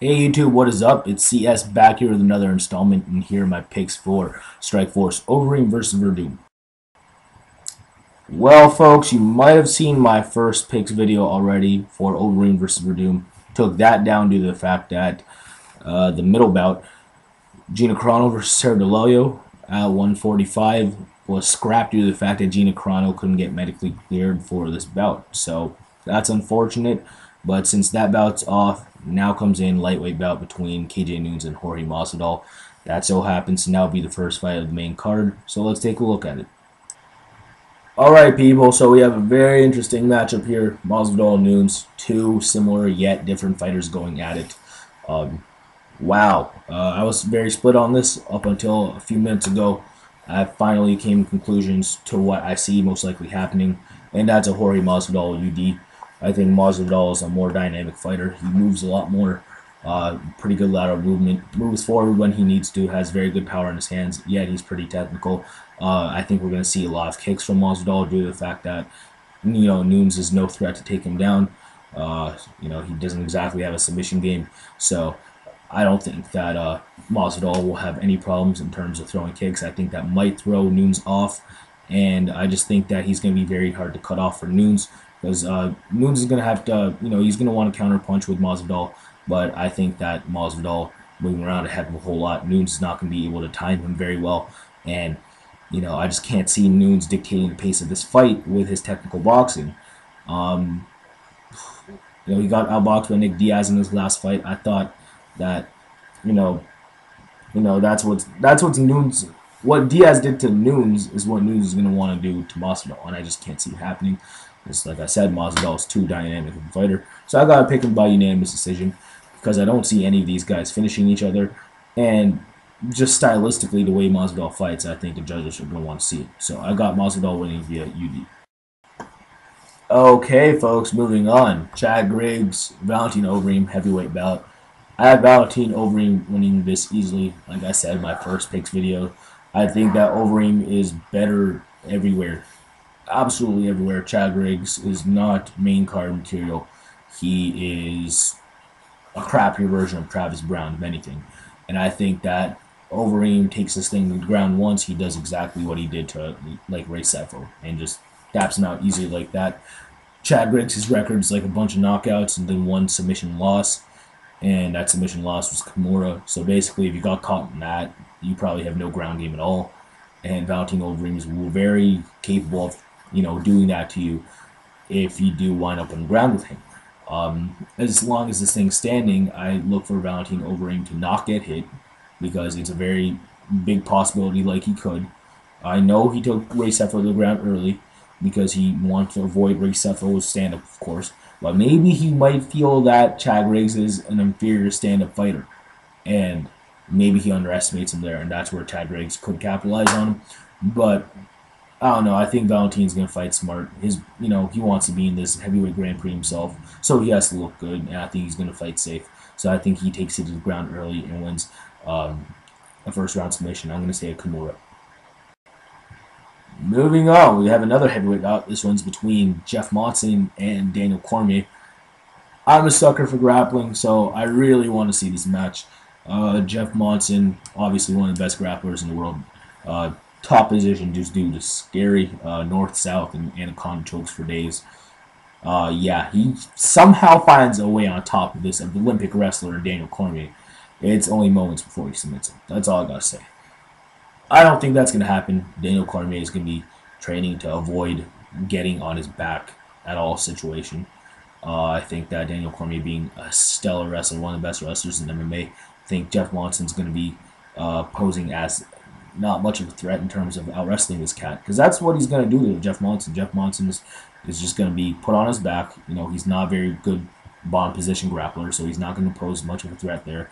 Hey YouTube, what is up? It's CS back here with another installment, and here are my picks for Strikeforce Overeem versus Werdum. Well, folks, you might have seen my first picks video already for Overeem versus Werdum. Took that down due to the fact that the middle bout, Gina Carano versus Sarah DeLoyo at 145, was scrapped due to the fact that Gina Carano couldn't get medically cleared for this bout. So that's unfortunate. But since that bout's off, now comes in lightweight bout between KJ Noons and Jorge Masvidal. That so happens to now be the first fight of the main card. So let's take a look at it. Alright, people, so we have a very interesting matchup here. Masvidal and Noons, two similar yet different fighters going at it. Um, Wow, I was very split on this up until a few minutes ago. I finally came to conclusions to what I see most likely happening, and that's a Jorge Masvidal UD. I think Masvidal is a more dynamic fighter. He moves a lot more, pretty good lateral movement, moves forward when he needs to, has very good power in his hands, yet he's pretty technical. I think we're going to see a lot of kicks from Masvidal due to the fact that, Nunes is no threat to take him down. He doesn't exactly have a submission game, so I don't think that Masvidal will have any problems in terms of throwing kicks. I think that might throw Nunes off, and I just think that he's going to be very hard to cut off for Nunes because Nunes is going to have to, he's going to want to counter punch with Masvidal, but I think that Masvidal moving around a heck of a whole lot, Nunes is not going to be able to time him very well, and I just can't see Nunes dictating the pace of this fight with his technical boxing. Um, he got outboxed by Nick Diaz in his last fight. I thought that you know that's what's Nunes. What Diaz did to Nunes is what Nunes is going to want to do to Masvidal, and I just can't see it happening. Just like I said, Masvidal is too dynamic of a fighter, so I gotta pick him by unanimous decision because I don't see any of these guys finishing each other, and just stylistically the way Masvidal fights, I think the judges are going to want to see it. So I got Masvidal winning via UD. Okay, folks, moving on. Chad Griggs, Valentin Overeem, heavyweight bout. I have Valentin Overeem winning this easily. Like I said in my first picks video, I think that Overeem is better everywhere. Absolutely everywhere. Chad Griggs is not main card material. He is a crappier version of Travis Brown, if anything. And I think that Overeem takes this thing to the ground once. He does exactly what he did to like Ray Sefo and just taps him out easily like that. Chad Griggs, his record is like a bunch of knockouts and then one submission loss, and that submission loss was Kimura. So basically, if you got caught in that, you probably have no ground game at all. And Valentin Overeem is very capable of, doing that to you if you do wind up on the ground with him. As long as this thing's standing, I look for Valentin Overeem to not get hit because it's a very big possibility like he could. I know he took Ray Sefo to the ground early because he wants to avoid Ray Sefo's stand-up, of course. But maybe he might feel that Chad Griggs is an inferior stand-up fighter, and maybe he underestimates him there, and that's where Chad Griggs could capitalize on him. But I don't know. I think Valentin's gonna fight smart. He wants to be in this heavyweight Grand Prix himself, so he has to look good, and I think he's gonna fight safe. So I think he takes it to the ground early and wins a first-round submission. I'm gonna say a Kimura. Moving on, we have another heavyweight bout. This one's between Jeff Monson and Daniel Cormier. I'm a sucker for grappling, so I really want to see this match. Jeff Monson, obviously one of the best grapplers in the world. Top position, just due to scary north-south and anaconda chokes for days. Yeah, he somehow finds a way on top of this Olympic wrestler, Daniel Cormier. It's only moments before he submits him. That's all I gotta say. I don't think that's going to happen. Daniel Cormier is going to be training to avoid getting on his back at all situation. I think that Daniel Cormier being a stellar wrestler, one of the best wrestlers in MMA, I think Jeff Monson's going to be posing as not much of a threat in terms of out-wrestling this cat. Because that's what he's going to do to Jeff Monson. Jeff Monson is just going to be put on his back. He's not a very good bottom position grappler, so he's not going to pose much of a threat there.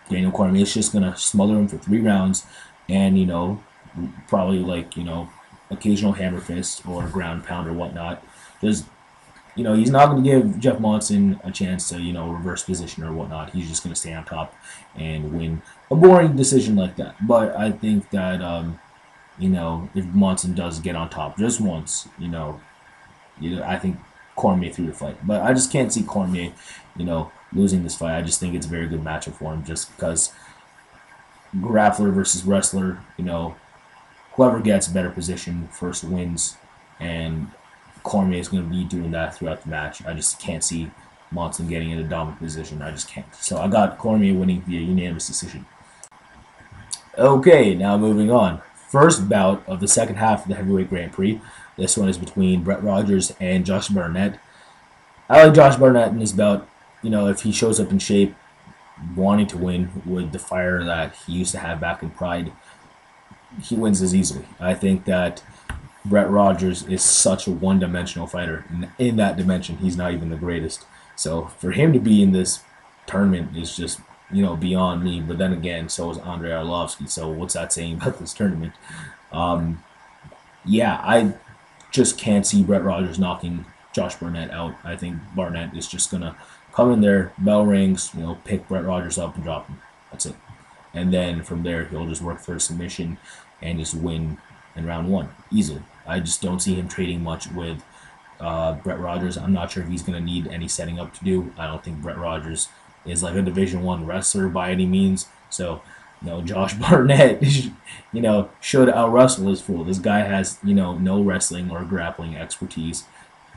Daniel Cormier is just going to smother him for 3 rounds. And, probably like, occasional hammer fist or ground pound or whatnot. He's not going to give Jeff Monson a chance to, reverse position or whatnot. He's just going to stay on top and win a boring decision like that. But I think that, if Monson does get on top just once, I think Cormier through the fight. But I just can't see Cormier, losing this fight. I just think it's a very good matchup for him, just because grappler versus wrestler, whoever gets a better position first wins, and Cormier is going to be doing that throughout the match. I just can't see Monson getting in a dominant position. I just can't. So I got Cormier winning via unanimous decision. Okay, now moving on. First bout of the second half of the Heavyweight Grand Prix. This one is between Brett Rogers and Josh Barnett. I like Josh Barnett in this bout. If he shows up in shape, wanting to win with the fire that he used to have back in Pride, he wins as easily. I think that Brett Rogers is such a one-dimensional fighter. In that dimension, he's not even the greatest. So for him to be in this tournament is just, beyond me. But then again, so is Andrei Arlovsky. So what's that saying about this tournament? Yeah, I just can't see Brett Rogers knocking Josh Barnett out. I think Barnett is just going to come in there, bell rings, pick Brett Rogers up and drop him. That's it. And then from there, he'll just work for a submission and just win in round one easily. I just don't see him trading much with Brett Rogers. I'm not sure if he's going to need any setting up to do. I don't think Brett Rogers is like a Division I wrestler by any means. So, Josh Barnett, should out-wrestle his fool. This guy has, no wrestling or grappling expertise.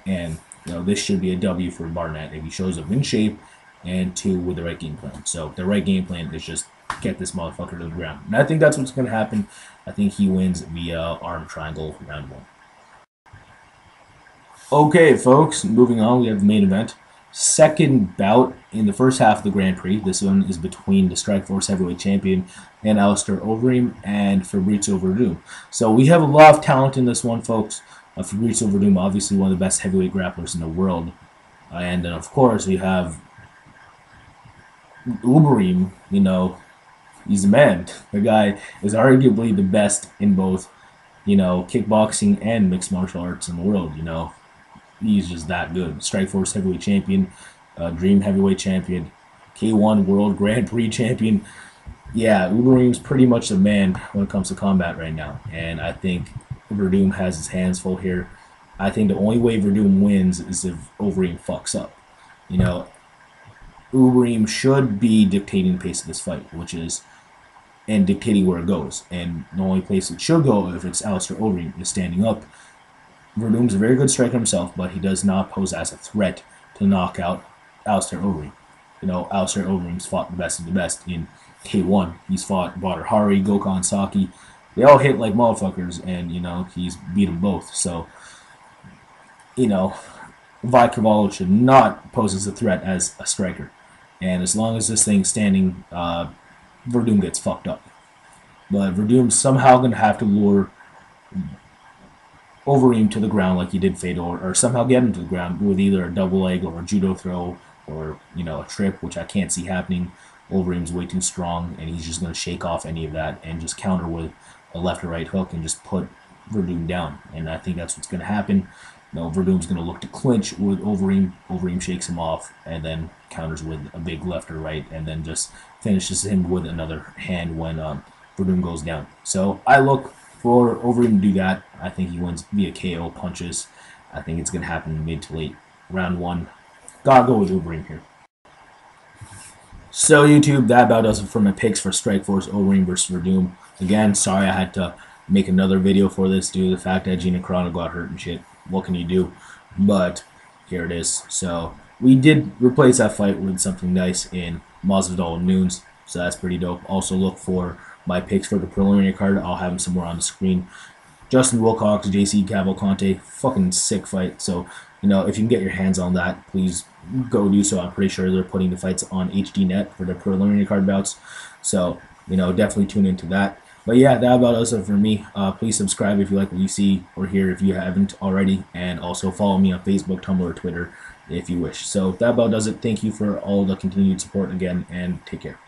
And, this should be a W for Barnett if he shows up in shape and two with the right game plan. So the right game plan is just get this motherfucker to the ground. And I think that's what's going to happen. I think he wins via arm triangle round one. Okay, folks, moving on, we have the main event. Second bout in the first half of the Grand Prix. This one is between the Strikeforce heavyweight champion and Alistair Overeem and Fabrizio Werdum. So we have a lot of talent in this one, folks. Fabrizio Werdum, obviously one of the best heavyweight grapplers in the world. And then, of course, we have Overeem, he's the man. The guy is arguably the best in both, kickboxing and mixed martial arts in the world, He's just that good. Strikeforce heavyweight champion, Dream heavyweight champion, K1 World Grand Prix champion. Yeah, Overeem's pretty much the man when it comes to combat right now. And I think Werdum has his hands full here. I think the only way Werdum wins is if Overeem fucks up. Overeem should be dictating the pace of this fight, and dictating where it goes. And the only place it should go, if it's Alistair Overeem, is standing up. Werdum's a very good striker himself, but he does not pose as a threat to knock out Alistair Overeem. Alistair Overeem's fought the best of the best in K1. He's fought Badr Hari, Gokhan Saki. They all hit like motherfuckers, and, he's beat them both. So, Vi Cavallo should not pose as a threat as a striker. And as long as this thing's standing, Werdum gets fucked up. But Werdum's somehow going to have to lure Overeem to the ground like he did Fedor, or somehow get him to the ground with either a double leg or a judo throw or, a trip, which I can't see happening. Overeem's way too strong, and he's just going to shake off any of that and just counter with a left or right hook and just put Werdum down. And I think that's what's going to happen. Werdum's going to look to clinch with Overeem. Overeem shakes him off and then counters with a big left or right and then just finishes him with another hand when Werdum goes down. So I look for Overeem to do that. I think he wins via KO punches. I think it's going to happen mid to late round one. Gotta go with Overeem here. So YouTube, that about does it for my picks for Strikeforce, Overeem versus Werdum. Again, sorry I had to make another video for this due to the fact that Gina Carano got hurt and shit. What can you do? But here it is. So we did replace that fight with something nice in Masvidal and Nunes. So that's pretty dope. Also look for my picks for the preliminary card. I'll have them somewhere on the screen. Justin Wilcox, JC Cavalcante, fucking sick fight. So, if you can get your hands on that, please go do so. I'm pretty sure they're putting the fights on HDNet for the preliminary card bouts. So, definitely tune into that. But yeah, that about does it for me. Please subscribe if you like what you see or hear if you haven't already. And also follow me on Facebook, Tumblr, or Twitter if you wish. So that about does it. Thank you for all the continued support again, and take care.